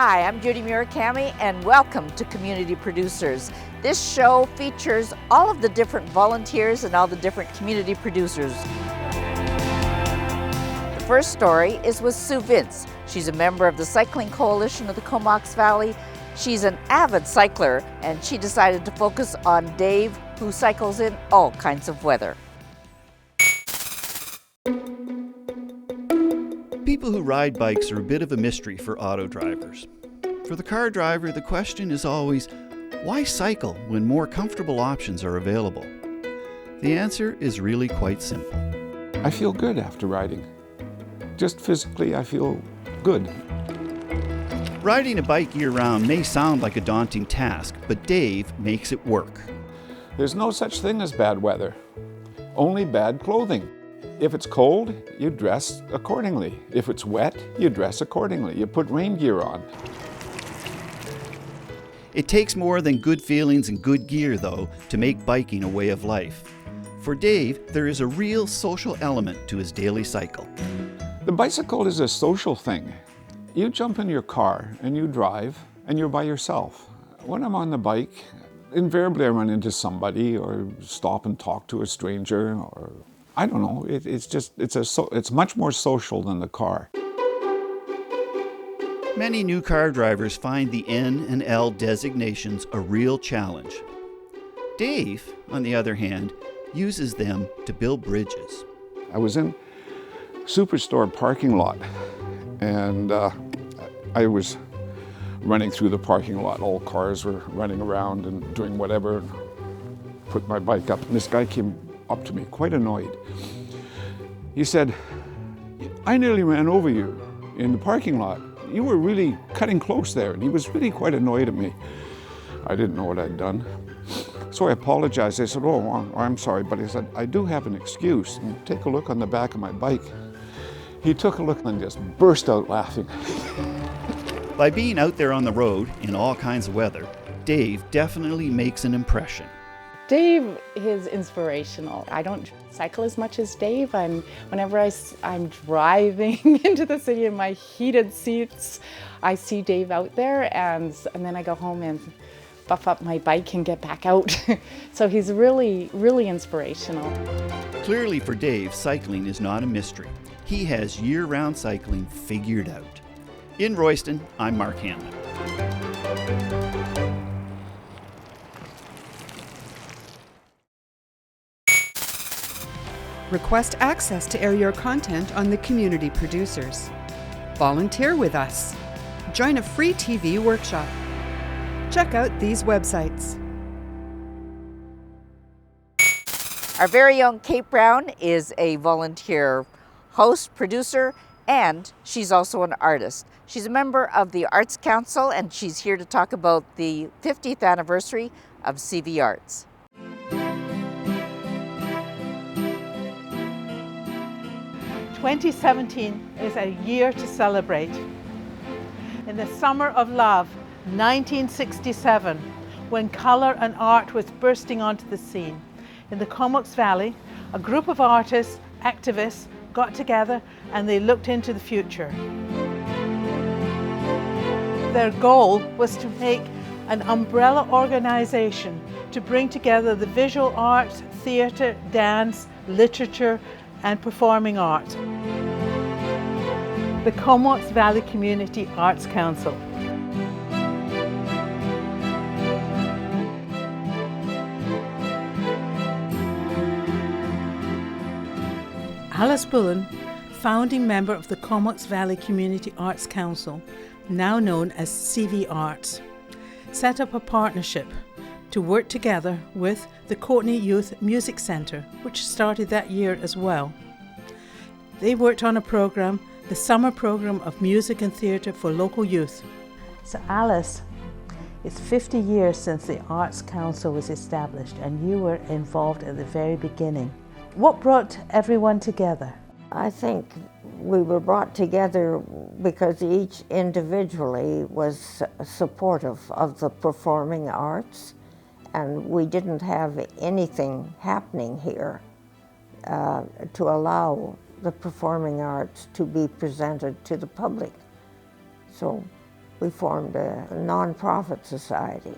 Hi, I'm Judy Murakami and welcome to Community Producers. This show features all of the different volunteers and all the different community producers. The first story is with Sue Vince. She's a member of the Cycling Coalition of the Comox Valley. She's an avid cycler and she decided to focus on Dave, who cycles in all kinds of weather. People who ride bikes are a bit of a mystery for auto drivers. For the car driver, the question is always, why cycle when more comfortable options are available? The answer is really quite simple. I feel good after riding. Just physically, I feel good. Riding a bike year-round may sound like a daunting task, but Dave makes it work. There's no such thing as bad weather, only bad clothing. If it's cold, you dress accordingly. If it's wet, you dress accordingly. You put rain gear on. It takes more than good feelings and good gear, though, to make biking a way of life. For Dave, there is a real social element to his daily cycle. The bicycle is a social thing. You jump in your car and you drive and you're by yourself. When I'm on the bike, invariably I run into somebody or stop and talk to a stranger, or I don't know. It's much more social than the car. Many new car drivers find the N and L designations a real challenge. Dave, on the other hand, uses them to build bridges. I was in Superstore parking lot and I was running through the parking lot. All cars were running around and doing whatever. Put my bike up and this guy came up to me, quite annoyed. He said, "I nearly ran over you in the parking lot. You were really cutting close there." And he was really quite annoyed at me. I didn't know what I'd done. So I apologized. I said, "Oh, I'm sorry," but I said, "I do have an excuse. And take a look on the back of my bike." He took a look and just burst out laughing. By being out there on the road in all kinds of weather, Dave definitely makes an impression. Dave is inspirational. I don't cycle as much as Dave, and whenever I'm driving into the city in my heated seats, I see Dave out there, and then I go home and buff up my bike and get back out. So he's really, really inspirational. Clearly for Dave, cycling is not a mystery. He has year-round cycling figured out. In Royston, I'm Mark Hanlon. Request access to air your content on the Community Producers. Volunteer with us. Join a free TV workshop. Check out these websites. Our very own Kate Brown is a volunteer host, producer, and she's also an artist. She's a member of the Arts Council and she's here to talk about the 50th anniversary of CV Arts. 2017 is a year to celebrate. In the summer of love, 1967, when colour and art was bursting onto the scene, in the Comox Valley, a group of artists, activists, got together and they looked into the future. Their goal was to make an umbrella organisation to bring together the visual arts, theatre, dance, literature, and performing art. The Comox Valley Community Arts Council. Alice Bullen, founding member of the Comox Valley Community Arts Council, now known as CV Arts, set up a partnership to work together with the Courtenay Youth Music Centre, which started that year as well. They worked on a program, the Summer Program of Music and Theatre for Local Youth. So Alice, it's 50 years since the Arts Council was established and you were involved at the very beginning. What brought everyone together? I think we were brought together because each individually was supportive of the performing arts, and we didn't have anything happening here to allow the performing arts to be presented to the public. So we formed a non-profit society.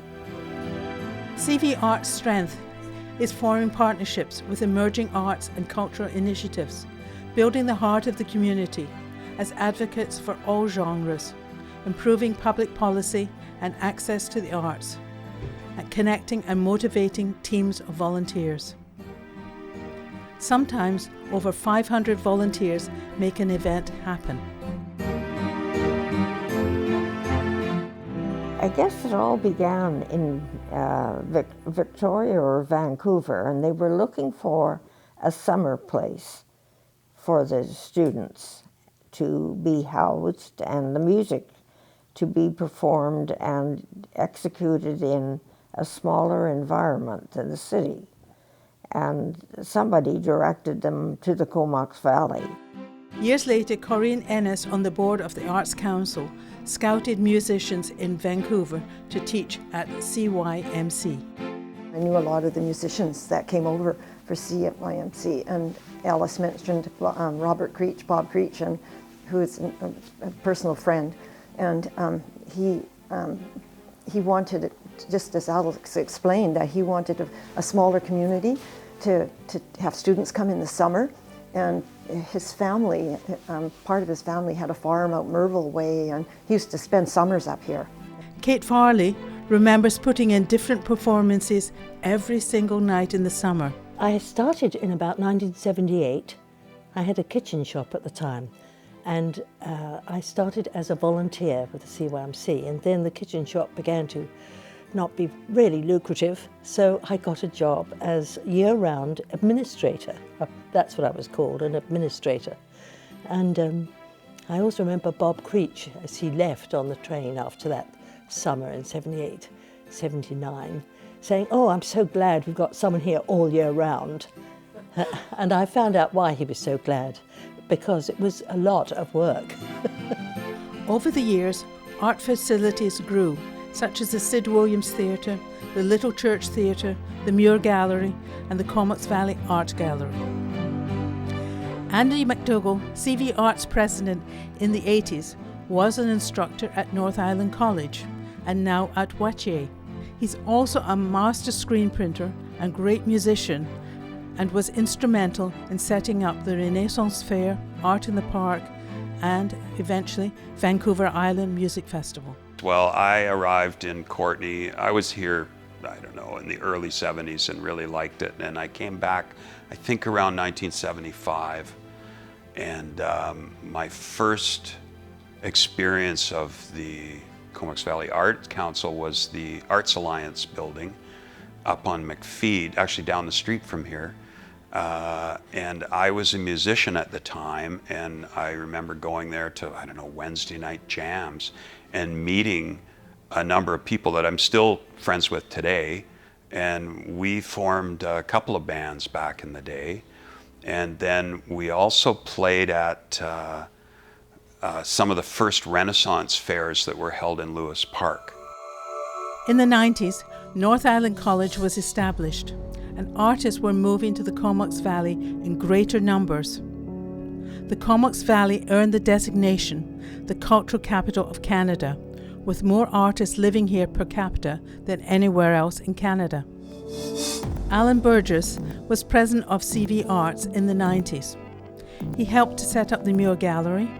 CV Arts' strength is forming partnerships with emerging arts and cultural initiatives, building the heart of the community as advocates for all genres, improving public policy and access to the arts, and connecting and motivating teams of volunteers. Sometimes over 500 volunteers make an event happen. I guess it all began in Victoria or Vancouver, and they were looking for a summer place for the students to be housed and the music to be performed and executed in a smaller environment than the city. And somebody directed them to the Comox Valley. Years later, Corinne Ennis, on the board of the Arts Council, scouted musicians in Vancouver to teach at CYMC. I knew a lot of the musicians that came over for CYMC, and Alice mentioned Robert Creech, Bob Creech, and who is a personal friend. And he wanted, just as Alex explained, that he wanted a smaller community to have students come in the summer. And his family, part of his family had a farm out Merville Way, and he used to spend summers up here. Kate Farley remembers putting in different performances every single night in the summer. I started in about 1978. I had a kitchen shop at the time, and I started as a volunteer with the CYMC, and then the kitchen shop began to not be really lucrative, so I got a job as year-round administrator. That's what I was called, an administrator. And I also remember Bob Creech, as he left on the train after that summer in 78, 79, saying, "Oh, I'm so glad we've got someone here all year round." And I found out why he was so glad, because it was a lot of work. Over the years, art facilities grew, such as the Sid Williams Theatre, the Little Church Theatre, the Muir Gallery, and the Comox Valley Art Gallery. Andy McDougall, CV Arts president in the 80s, was an instructor at North Island College and now at Wachier. He's also a master screen printer and great musician, and was instrumental in setting up the Renaissance Fair, Art in the Park, and eventually Vancouver Island Music Festival. Well, I arrived in Courtenay. I was here, I don't know, in the early 70s and really liked it. And I came back, I think around 1975. And my first experience of the Comox Valley Art Council was the Arts Alliance building up on McPhee, actually down the street from here. And I was a musician at the time, and I remember going there to, I don't know, Wednesday night jams and meeting a number of people that I'm still friends with today. And we formed a couple of bands back in the day. And then we also played at some of the first Renaissance fairs that were held in Lewis Park. In the 90s, North Island College was established, and artists were moving to the Comox Valley in greater numbers. The Comox Valley earned the designation the cultural capital of Canada, with more artists living here per capita than anywhere else in Canada. Alan Burgess was president of CV Arts in the 90s. He helped to set up the Muir Gallery,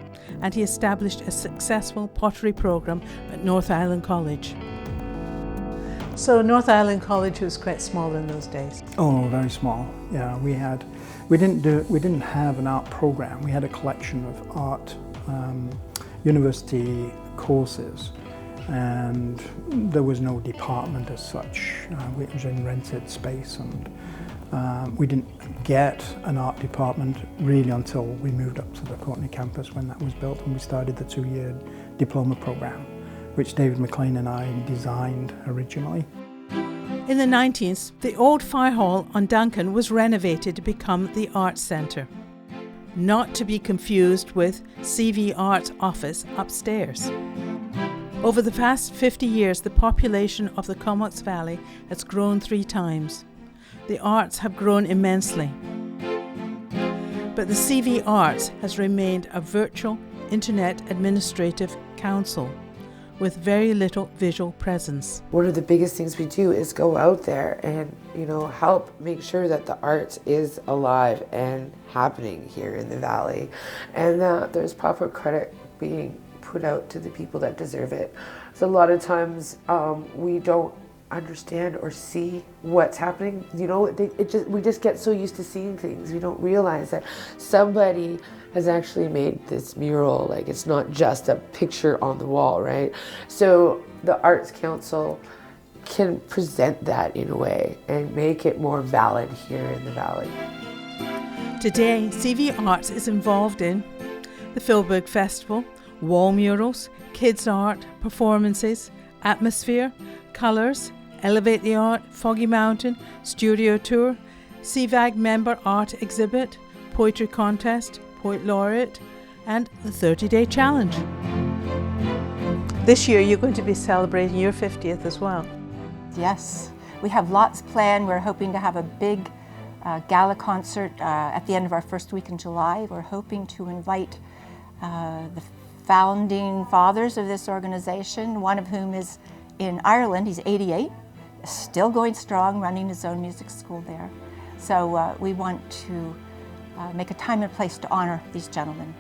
and he established a successful pottery program at North Island College. So North Island College was quite small in those days. Oh, very small. Yeah, we didn't have an art program. We had a collection of art university courses, and there was no department as such. It was in rented space, and we didn't get an art department really until we moved up to the Courtenay campus when that was built, and we started the 2-year diploma program, which David McLean and I designed originally. In the 90s, the old fire hall on Duncan was renovated to become the Arts Centre, not to be confused with CV Arts office upstairs. Over the past 50 years, the population of the Comox Valley has grown 3 times. The arts have grown immensely. But the CV Arts has remained a virtual internet administrative council, with very little visual presence. One of the biggest things we do is go out there and, help make sure that the arts is alive and happening here in the Valley, and that there's proper credit being put out to the people that deserve it. So a lot of times we don't understand or see what's happening. We just get so used to seeing things. We don't realize that somebody has actually made this mural. Like, it's not just a picture on the wall, right? So the Arts Council can present that in a way and make it more valid here in the Valley. Today, CV Arts is involved in the Philberg Festival, wall murals, kids art, performances, atmosphere, colours, Elevate the Art, Foggy Mountain, studio tour, CVAG member art exhibit, poetry contest, poet laureate, and the 30-day challenge. This year you're going to be celebrating your 50th as well. Yes, we have lots planned. We're hoping to have a big gala concert at the end of our first week in July. We're hoping to invite the founding fathers of this organization, one of whom is in Ireland. He's 88, still going strong, running his own music school there. So we want to make a time and place to honor these gentlemen.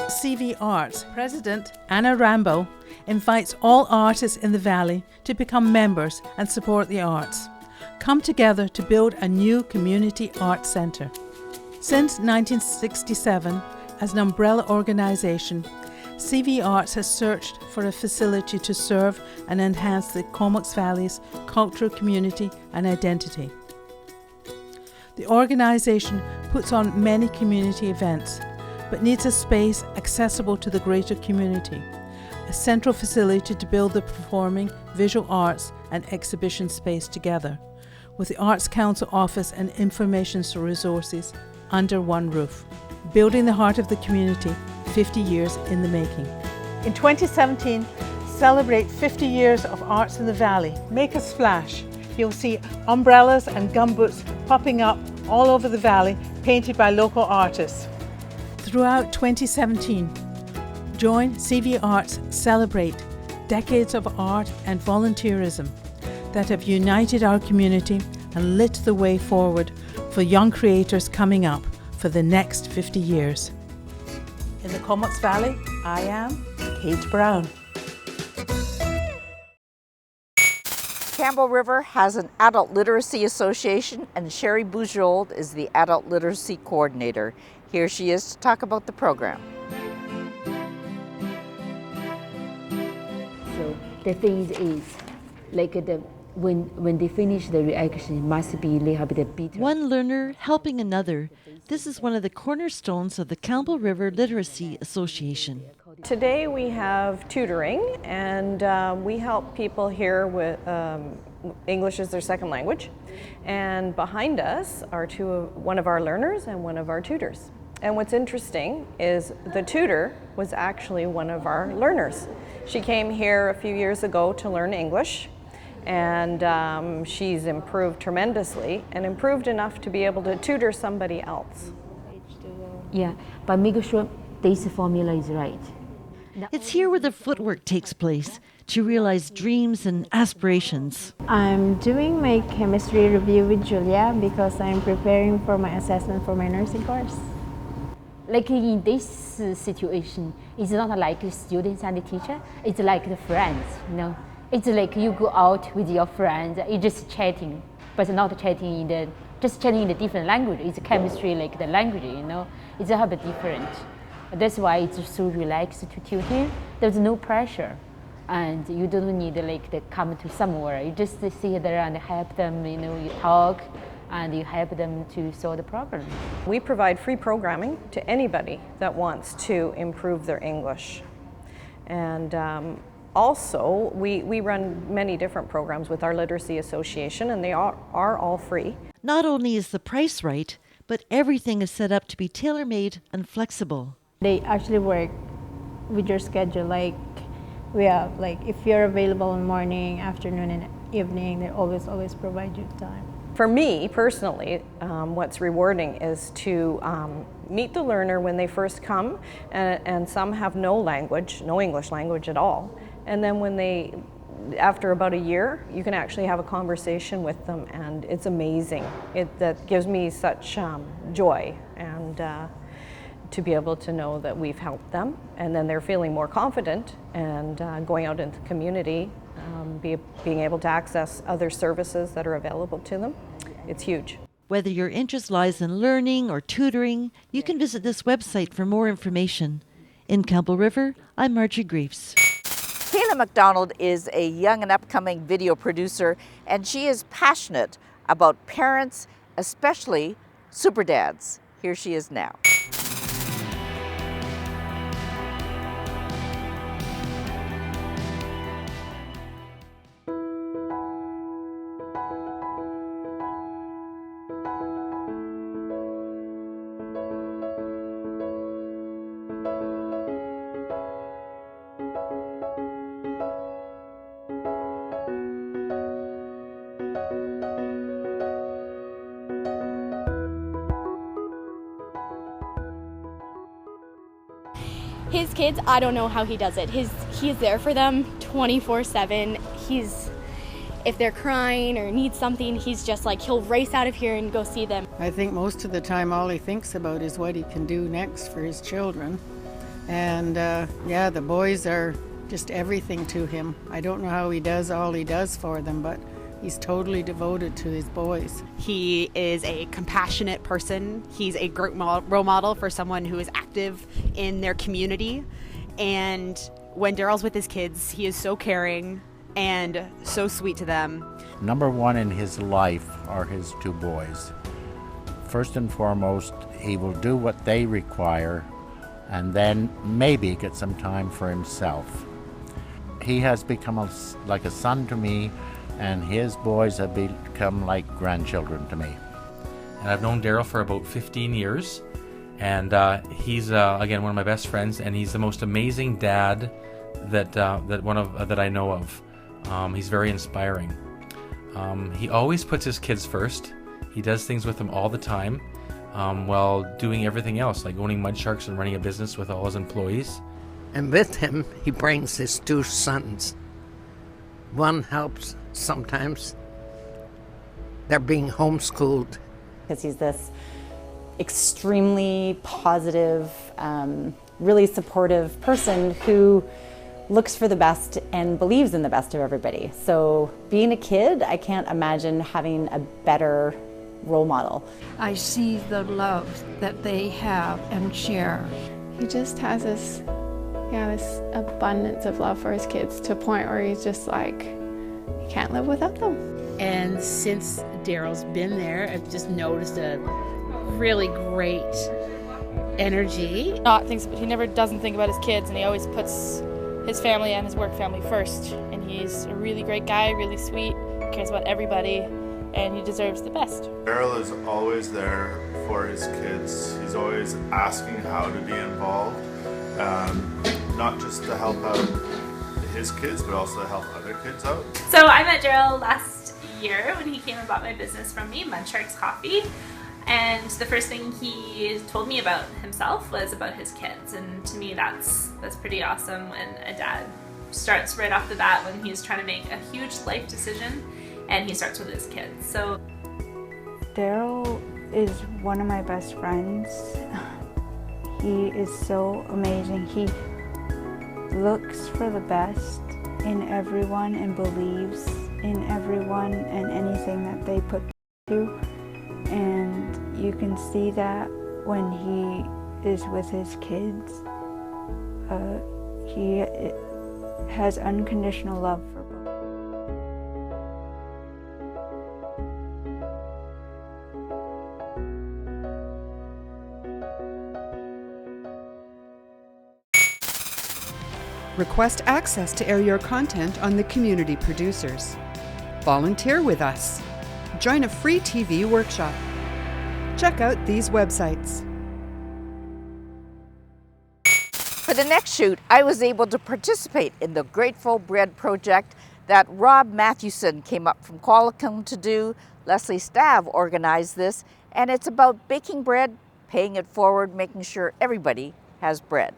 CV Arts President Anna Rambo invites all artists in the Valley to become members and support the arts. Come together to build a new community arts centre. Since 1967, as an umbrella organisation, CV Arts has searched for a facility to serve and enhance the Comox Valley's cultural community and identity. The organisation puts on many community events, but needs a space accessible to the greater community, a central facility to build the performing, visual arts and exhibition space together, with the Arts Council office and information resources under one roof. Building the heart of the community, 50 years in the making. In 2017, celebrate 50 years of arts in the Valley. Make a splash. You'll see umbrellas and gumboots popping up all over the Valley, painted by local artists. Throughout 2017, join CV Arts Celebrate decades of art and volunteerism that have united our community and lit the way forward for young creators coming up for the next 50 years. In the Comox Valley, I am Kate Brown. Campbell River has an Adult Literacy Association, and Sherry Bujold is the Adult Literacy Coordinator. Here she is to talk about the program. So the thing is, like when they finish the reaction, it must be a little bit bitter. One learner helping another. This is one of the cornerstones of the Campbell River Literacy Association. Today we have tutoring, and we help people here with English as their second language. And behind us are one of our learners and one of our tutors. And what's interesting is the tutor was actually one of our learners. She came here a few years ago to learn English, and she's improved tremendously and improved enough to be able to tutor somebody else. Yeah, but make sure this formula is right. It's here where the footwork takes place to realize dreams and aspirations. I'm doing my chemistry review with Julia because I'm preparing for my assessment for my nursing course. Like in this situation, it's not like students and the teacher, it's like the friends, you know. It's like you go out with your friends, you're just chatting, but not chatting just chatting in a different language. It's chemistry like the language, you know. It's a bit different. That's why it's so relaxed to tutor. There's no pressure, and you don't need to come to somewhere. You just sit there and help them, you know, you talk, and you help them to solve the problem. We provide free programming to anybody that wants to improve their English. And also, we run many different programs with our Literacy Association, and they are all free. Not only is the price right, but everything is set up to be tailor-made and flexible. They actually work with your schedule. Like we have, if you're available in morning, afternoon, and evening, they always provide you time. For me personally, what's rewarding is to meet the learner when they first come, and some have no English language at all. And then when after about a year, you can actually have a conversation with them, and it's amazing. That gives me such joy, and to be able to know that we've helped them, and then they're feeling more confident and going out into the community, being able to access other services that are available to them. It's huge. Whether your interest lies in learning or tutoring, you can visit this website for more information. In Campbell River, I'm Marjorie Greaves. Kayla McDonald is a young and upcoming video producer, and she is passionate about parents, especially super dads. Here she is now. His kids, I don't know how he does it. He is there for them 24/7. If they're crying or need something, he's just like, he'll race out of here and go see them. I think most of the time all he thinks about is what he can do next for his children. And yeah, the boys are just everything to him. I don't know how he does all he does for them, but he's totally devoted to his boys. He is a compassionate person. He's a great role model for someone who is active in their community. And when Daryl's with his kids, he is so caring and so sweet to them. Number one in his life are his two boys. First and foremost, he will do what they require and then maybe get some time for himself. He has become like a son to me, and his boys have become like grandchildren to me. And I've known Daryl for about 15 years, and he's again one of my best friends, and he's the most amazing dad that I know of. He's very inspiring. He always puts his kids first. He does things with them all the time, while doing everything else, like owning Mud Sharks and running a business with all his employees. And with him, he brings his two sons. One helps sometimes. They're being homeschooled. Because he's this extremely positive, really supportive person who looks for the best and believes in the best of everybody. So being a kid, I can't imagine having a better role model. I see the love that they have and share. He just has this abundance of love for his kids to a point where he's just like, he can't live without them. And since Daryl's been there, I've just noticed a really great energy. He never doesn't think about his kids, and he always puts his family and his work family first. And he's a really great guy, really sweet, cares about everybody, and he deserves the best. Daryl is always there for his kids. He's always asking how to be involved, not just to help out his kids, but also to help other kids out. So I met Daryl last year when he came and bought my business from me, Mud Sharks Coffee. And the first thing he told me about himself was about his kids. And to me, that's pretty awesome when a dad starts right off the bat when he's trying to make a huge life decision, and he starts with his kids. So Daryl is one of my best friends. He is so amazing. He looks for the best in everyone and believes in everyone and anything that they put to. And you can see that when he is with his kids. He has unconditional love for both. Request access to air your content on the community producers. Volunteer with us. Join a free TV workshop. Check out these websites. For the next shoot, I was able to participate in the Grateful Bread project that Rob Mathewson came up from Qualicum to do. Leslie Stav organized this, and it's about baking bread, paying it forward, making sure everybody has bread.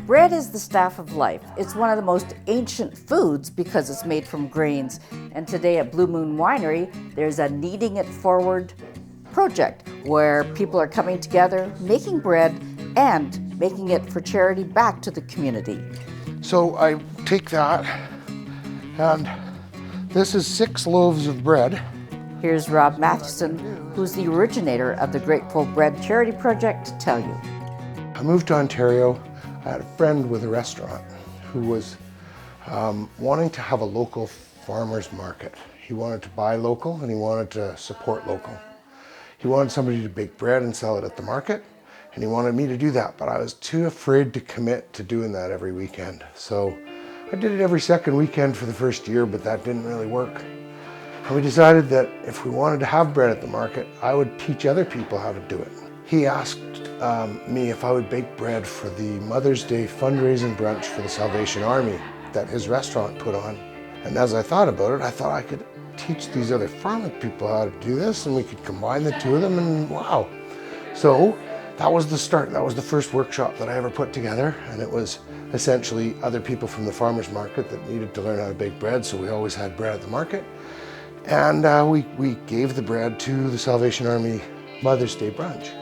Bread is the staff of life. It's one of the most ancient foods because it's made from grains. And today at Blue Moon Winery, there's a Kneading It Forward project where people are coming together, making bread, and making it for charity back to the community. So I take that, and this is 6 loaves of bread. Here's Rob Mathewson, who's the originator of the Grateful Bread Charity Project, to tell you. I moved to Ontario. I had a friend with a restaurant who was wanting to have a local farmer's market. He wanted to buy local and he wanted to support local. He wanted somebody to bake bread and sell it at the market, and he wanted me to do that, but I was too afraid to commit to doing that every weekend. So I did it every second weekend for the first year, but that didn't really work. And we decided that if we wanted to have bread at the market, I would teach other people how to do it. He asked me if I would bake bread for the Mother's Day fundraising brunch for the Salvation Army that his restaurant put on. And as I thought about it, I thought I could teach these other farming people how to do this, and we could combine the two of them, and wow. So that was the start. That was the first workshop that I ever put together, and it was essentially other people from the farmer's market that needed to learn how to bake bread, so we always had bread at the market. And we gave the bread to the Salvation Army Mother's Day brunch.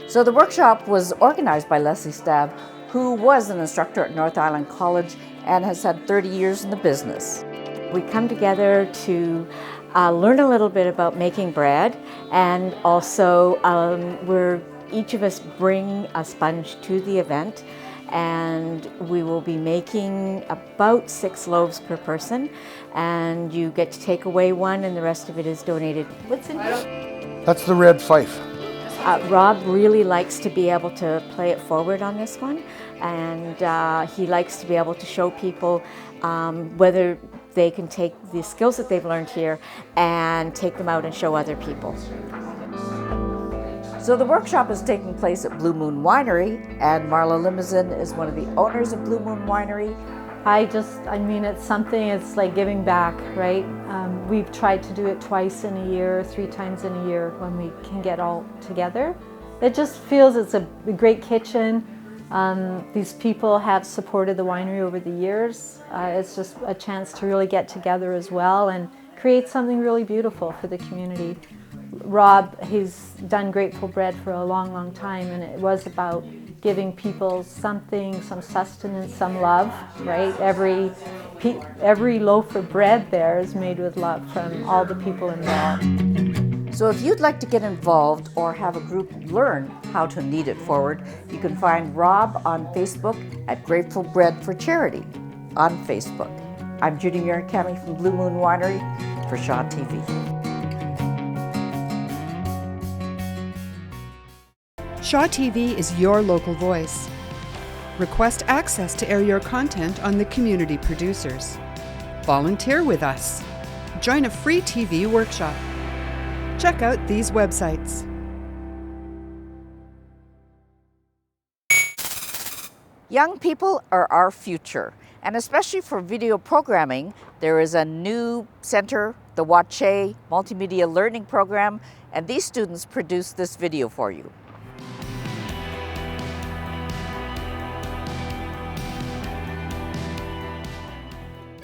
So the workshop was organized by Leslie Stav, who was an instructor at North Island College and has had 30 years in the business. We come together to learn a little bit about making bread, and also each of us bring a sponge to the event, and we will be making about 6 loaves per person, and you get to take away one and the rest of it is donated. What's in here? That's the red fife. Rob really likes to be able to play it forward on this one, and he likes to be able to show people whether they can take the skills that they've learned here and take them out and show other people. So the workshop is taking place at Blue Moon Winery, and Marla Limousin is one of the owners of Blue Moon Winery. It's something, it's like giving back, right? We've tried to do it twice in a year, 3 times in a year when we can get all together. It just feels it's a great kitchen. These people have supported the winery over the years. It's just a chance to really get together as well and create something really beautiful for the community. Rob, he's done Grateful Bread for a long, long time, and it was about giving people something, some sustenance, some love, right? Every loaf of bread there is made with love from all the people involved. So if you'd like to get involved or have a group learn how to knead it forward, you can find Rob on Facebook at Grateful Bread for Charity on Facebook. I'm Judy Murakami from Blue Moon Winery for Shaw TV. Shaw TV is your local voice. Request access to air your content on the community producers. Volunteer with us. Join a free TV workshop. Check out these websites. Young people are our future, and especially for video programming, there is a new center, the Wache Multimedia Learning Program, and these students produce this video for you.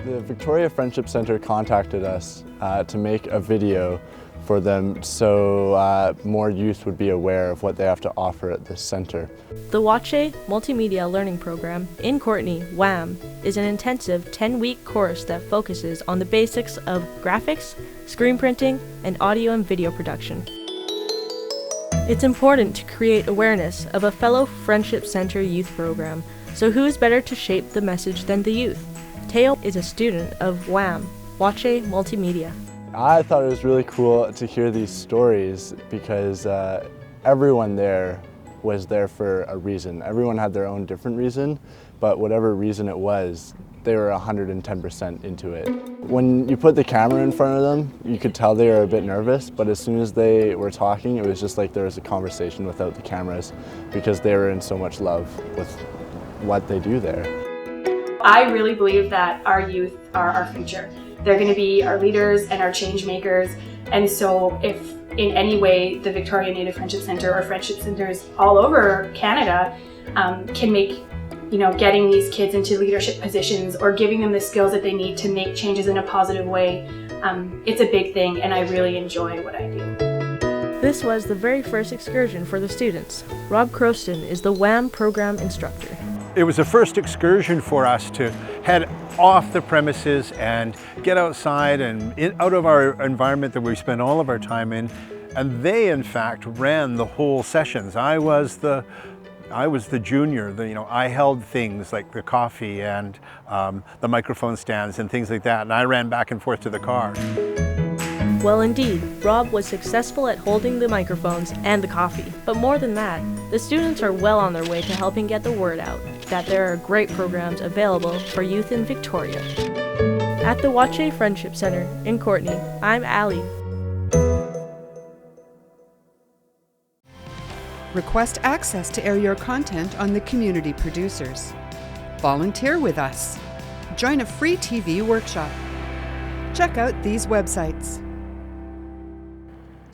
The Victoria Friendship Centre contacted us to make a video for them so more youth would be aware of what they have to offer at this centre. The Wache Multimedia Learning Program in Courtenay, WAM, is an intensive 10-week course that focuses on the basics of graphics, screen printing, and audio and video production. It's important to create awareness of a fellow Friendship Centre youth program, so who is better to shape the message than the youth? Teo is a student of WAM, Wache Multimedia. I thought it was really cool to hear these stories because everyone there was there for a reason. Everyone had their own different reason, but whatever reason it was, they were 110% into it. When you put the camera in front of them, you could tell they were a bit nervous, but as soon as they were talking, it was just like there was a conversation without the cameras because they were in so much love with what they do there. I really believe that our youth are our future. They're going to be our leaders and our change makers. And so if in any way the Victoria Native Friendship Centre or friendship centres all over Canada can make getting these kids into leadership positions or giving them the skills that they need to make changes in a positive way. It's a big thing, and I really enjoy what I do. This was the very first excursion for the students. Rob Croston is the WHAM program instructor. It was the first excursion for us to head off the premises and get outside and out of our environment that we spend all of our time in. And they, in fact, ran the whole sessions. I was the junior. I held things like the coffee and the microphone stands and things like that. And I ran back and forth to the car. Well, indeed, Rob was successful at holding the microphones and the coffee. But more than that, the students are well on their way to helping get the word out that there are great programs available for youth in Victoria. At the Wache Friendship Center in Courtenay, I'm Allie. Request access to air your content on the community producers. Volunteer with us. Join a free TV workshop. Check out these websites.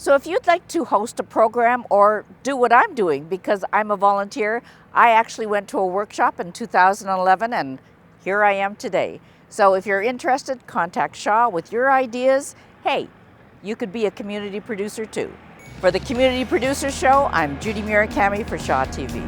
So if you'd like to host a program or do what I'm doing, because I'm a volunteer, I actually went to a workshop in 2011 and here I am today. So if you're interested, contact Shaw with your ideas. Hey, you could be a community producer too. For the Community Producer Show, I'm Judy Murakami for Shaw TV.